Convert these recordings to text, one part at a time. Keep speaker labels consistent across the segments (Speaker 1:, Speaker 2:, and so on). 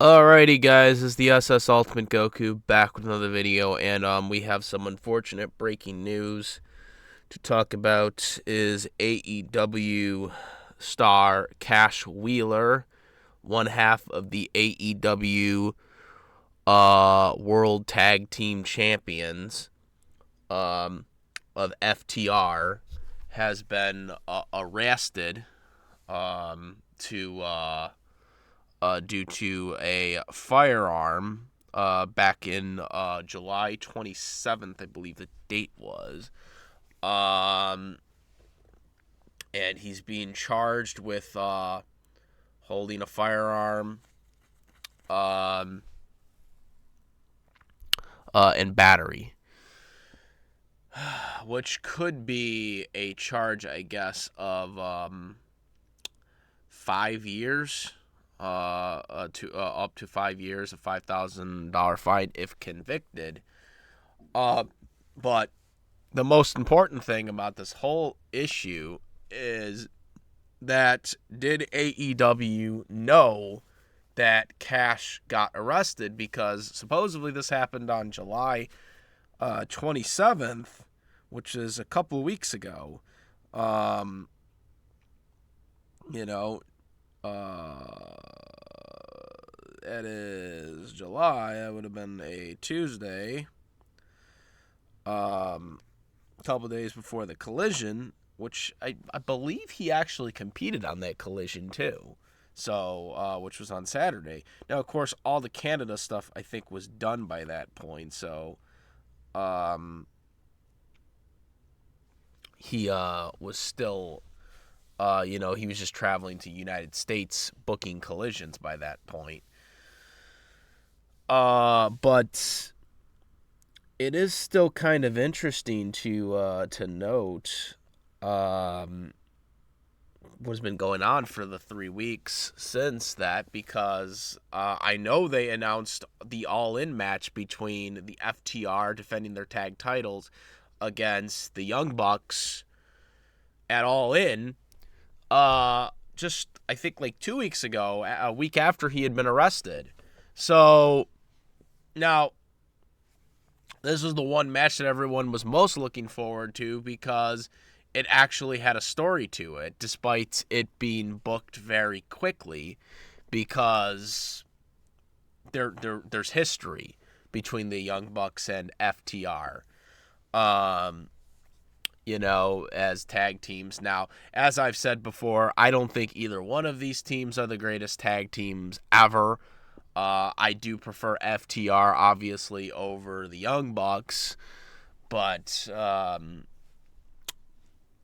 Speaker 1: Alrighty guys, this is the SS Ultimate Goku back with another video, and we have some unfortunate breaking news to talk about. Is AEW star Cash Wheeler, one half of the AEW World Tag Team Champions of FTR, has been arrested to due to a firearm back in July 27th, I believe the date was. Um, and he's being charged with holding a firearm um, and battery, which could be a charge, I guess, of 5 years. To up to 5 years, a $5,000 fine if convicted. But the most important thing about this whole issue is that did AEW know that Cash got arrested? Because supposedly this happened on July 27th, which is a couple of weeks ago. Um, you know, it is July. That would have been a Tuesday. A couple days before the collision, which I believe he actually competed on that collision too. So, which was on Saturday. Now, of course, all the Canada stuff I think was done by that point. So, he was still he was just traveling to United States booking collisions by that point. But it is still kind of interesting to note what's been going on for the 3 weeks since that, because I know they announced the All-In match between the FTR defending their tag titles against the Young Bucks at All-In. Just I think like 2 weeks ago, a week after he had been arrested. So now this was the one match that everyone was most looking forward to because it actually had a story to it, despite it being booked very quickly, because there's history between the Young Bucks and FTR. As tag teams. Now, as I've said before, I don't think either one of these teams are the greatest tag teams ever. I do prefer FTR, obviously, over the Young Bucks, but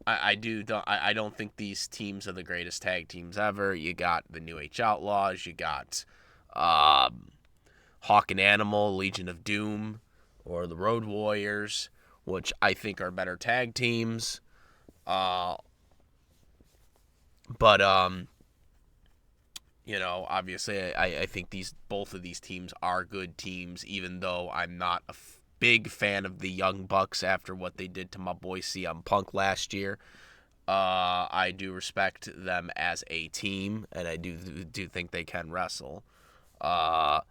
Speaker 1: I don't think these teams are the greatest tag teams ever. You got the New Age Outlaws, you got Hawk and Animal, Legion of Doom, or the Road Warriors, which I think are better tag teams. But obviously I think both of these teams are good teams, even though I'm not a big fan of the Young Bucks after what they did to my boy CM Punk last year. I do respect them as a team, and I do think they can wrestle. But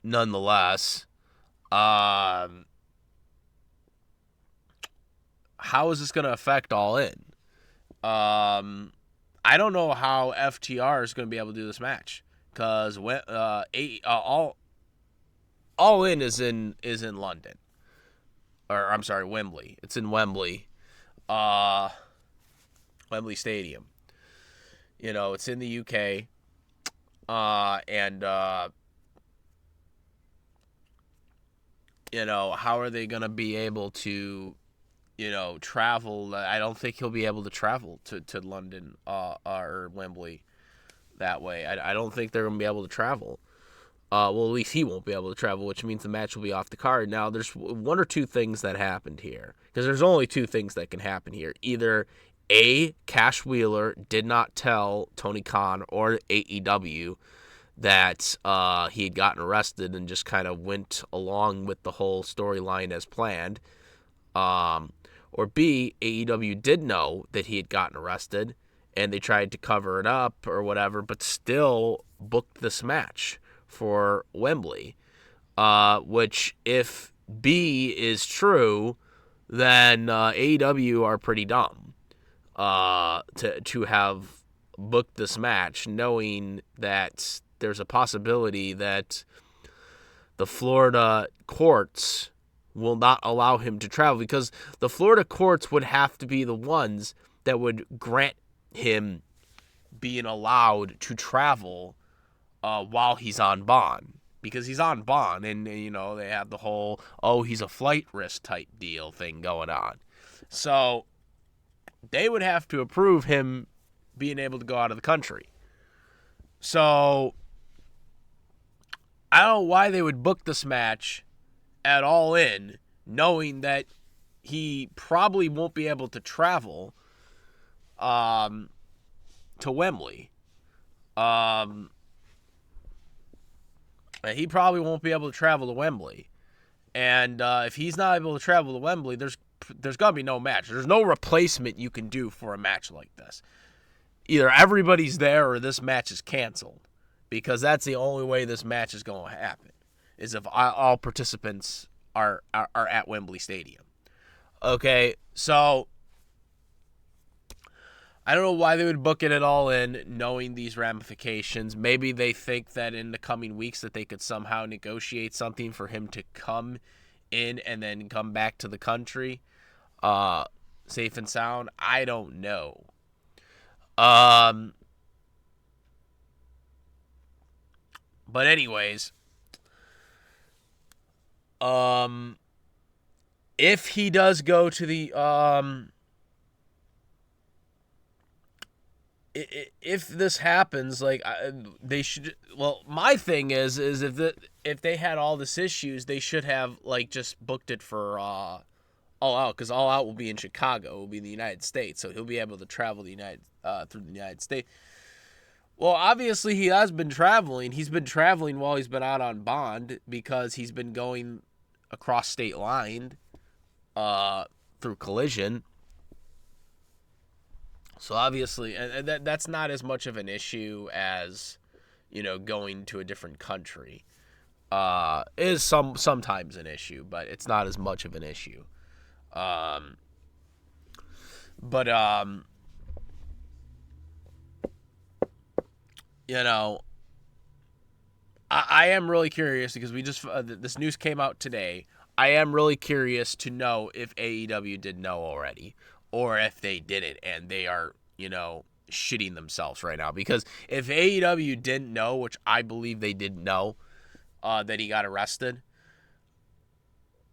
Speaker 1: nonetheless, how is this going to affect All In? I don't know how FTR is going to be able to do this match, because All In is in London, or I'm sorry, Wembley. It's in Wembley, Wembley Stadium. It's in the UK, and how are they going to be able to, travel? I don't think he'll be able to travel to London or Wembley that way. I don't think they're going to be able to travel. Well, at least he won't be able to travel, which means the match will be off the card. Now, there's one or two things that happened here, because there's only two things that can happen here. Either A, Cash Wheeler did not tell Tony Khan or AEW that he had gotten arrested and just kind of went along with the whole storyline as planned. Or B, AEW did know that he had gotten arrested and they tried to cover it up or whatever, but still booked this match for Wembley. Which, if B is true, then AEW are pretty dumb to have booked this match, knowing that there's a possibility that the Florida courts will not allow him to travel, because the Florida courts would have to be the ones that would grant him being allowed to travel while he's on bond. Because he's on bond, and, you know, they have the whole, oh, he's a flight risk type deal thing going on. So they would have to approve him being able to go out of the country. So I don't know why they would book this match at All In, knowing that he probably won't be able to travel to Wembley. He probably won't be able to travel to Wembley. And if he's not able to travel to Wembley, there's going to be no match. There's no replacement you can do for a match like this. Either everybody's there or this match is canceled, because that's the only way this match is going to happen, is if all participants are at Wembley Stadium. Okay, so I don't know why they would book it at All In, knowing these ramifications. Maybe they think that in the coming weeks that they could somehow negotiate something for him to come in and then come back to the country safe and sound. I don't know. But anyways, if he does go to the if this happens, like, they should. Well, my thing is if they had all this issues, they should have, like, just booked it for All Out, because All Out will be in Chicago, will be in the United States, so he'll be able to travel through the United States. Well, obviously he has been traveling. He's been traveling while he's been out on bond, because he's been going across state line through Collision. So obviously, and that's not as much of an issue as, you know, going to a different country. Is sometimes an issue, but it's not as much of an issue. You know, I am really curious, because we just this news came out today. I am really curious to know if AEW did know already, or if they didn't, and they are, you know, shitting themselves right now. Because if AEW didn't know, which I believe they didn't know, that he got arrested,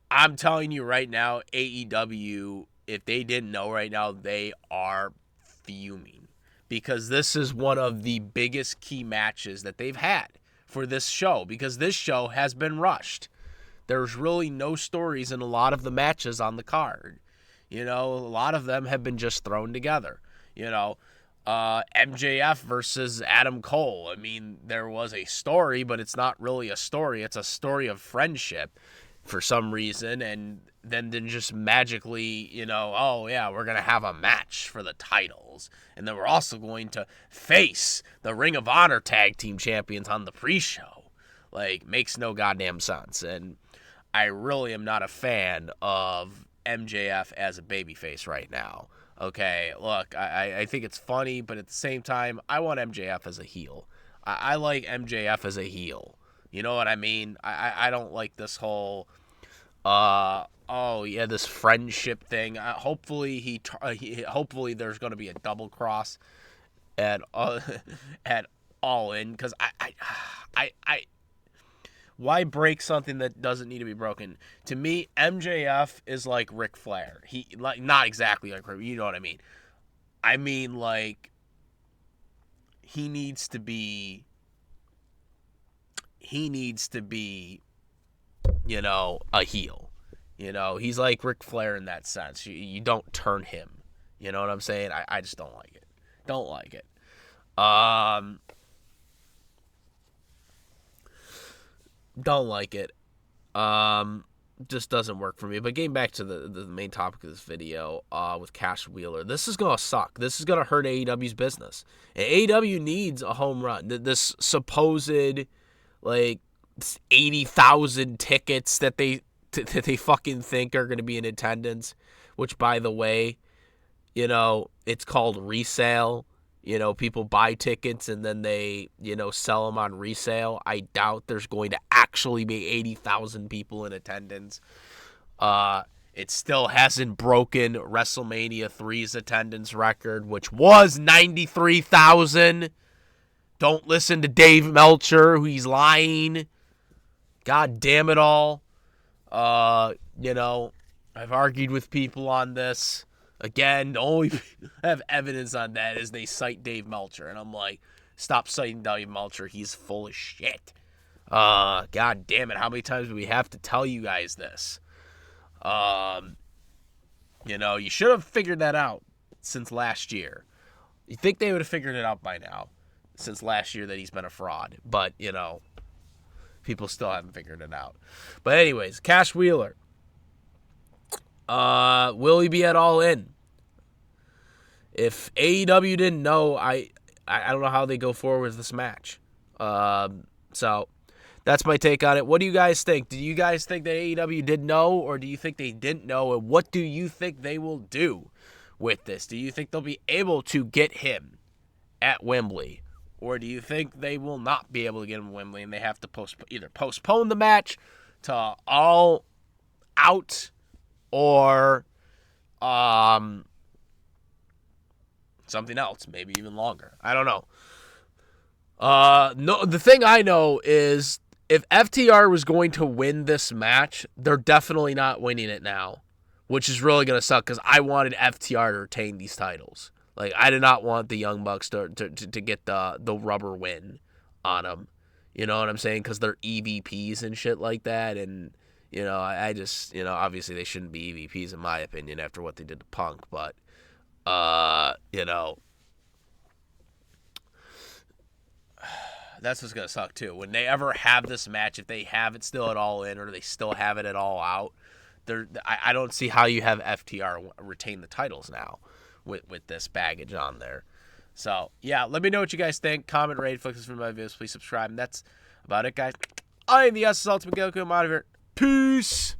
Speaker 1: I'm telling you right now, AEW, if they didn't know right now, they are fuming. Because this is one of the biggest key matches that they've had for this show, because this show has been rushed. There's really no stories in a lot of the matches on the card. You know, a lot of them have been just thrown together. You know, MJF versus Adam Cole. I mean, there was a story, but it's not really a story. It's a story of friendship for some reason, and then just magically, you know, oh yeah, we're going to have a match for the titles. And then we're also going to face the Ring of Honor Tag Team Champions on the pre-show. Like, makes no goddamn sense. And I really am not a fan of MJF as a babyface right now. Okay, look, I think it's funny, but at the same time, I want MJF as a heel. I like MJF as a heel. You know what I mean? I don't like this whole, oh yeah, this friendship thing. Hopefully hopefully there's going to be a double cross at All In, because I why break something that doesn't need to be broken? To me, MJF is like Ric Flair. He, like, not exactly like Ric, you know what I mean? I mean, like, he needs to be, you know, a heel. You know, he's like Ric Flair in that sense. You don't turn him. You know what I'm saying? I just don't like it. Don't like it. Don't like it. just doesn't work for me. But getting back to the main topic of this video, with Cash Wheeler, this is gonna suck. This is gonna hurt AEW's business. And AEW needs a home run. This supposed like 80,000 tickets that they fucking think are gonna be in attendance, which, by the way, it's called resale. People buy tickets and then they, sell them on resale. I doubt there's going to actually be 80,000 people in attendance. It still hasn't broken WrestleMania 3's attendance record, which was 93,000. Don't listen to Dave Meltzer, he's lying. God damn it all. I've argued with people on this. Again, the only I have evidence on that is they cite Dave Meltzer. And I'm like, stop citing Dave Meltzer. He's full of shit. God damn it. How many times do we have to tell you guys this? You should have figured that out since last year. You think they would have figured it out by now since last year that he's been a fraud. But, people still haven't figured it out. But anyways, Cash Wheeler. Will he be at All In? If AEW didn't know, I don't know how they go forward with this match. So that's my take on it. What do you guys think? Do you guys think that AEW did know, or do you think they didn't know? And what do you think they will do with this? Do you think they'll be able to get him at Wembley? Or do you think they will not be able to get him at Wembley and they have to either postpone the match to All Out, or something else, maybe even longer. I don't know. No, the thing I know is if FTR was going to win this match, they're definitely not winning it now, which is really going to suck because I wanted FTR to retain these titles. Like, I did not want the Young Bucks to get the rubber win on them. You know what I'm saying? Because they're EVPs and shit like that, and I just, obviously they shouldn't be EVPs in my opinion after what they did to Punk, but, that's what's going to suck too. When they ever have this match, if they have it still at All In or they still have it at All Out, I don't see how you have FTR retain the titles now with this baggage on there. So, yeah, let me know what you guys think. Comment, rate, flick this for my videos. Please subscribe. And that's about it, guys. I am the Ultimate Goku. I'm out of here. Peace.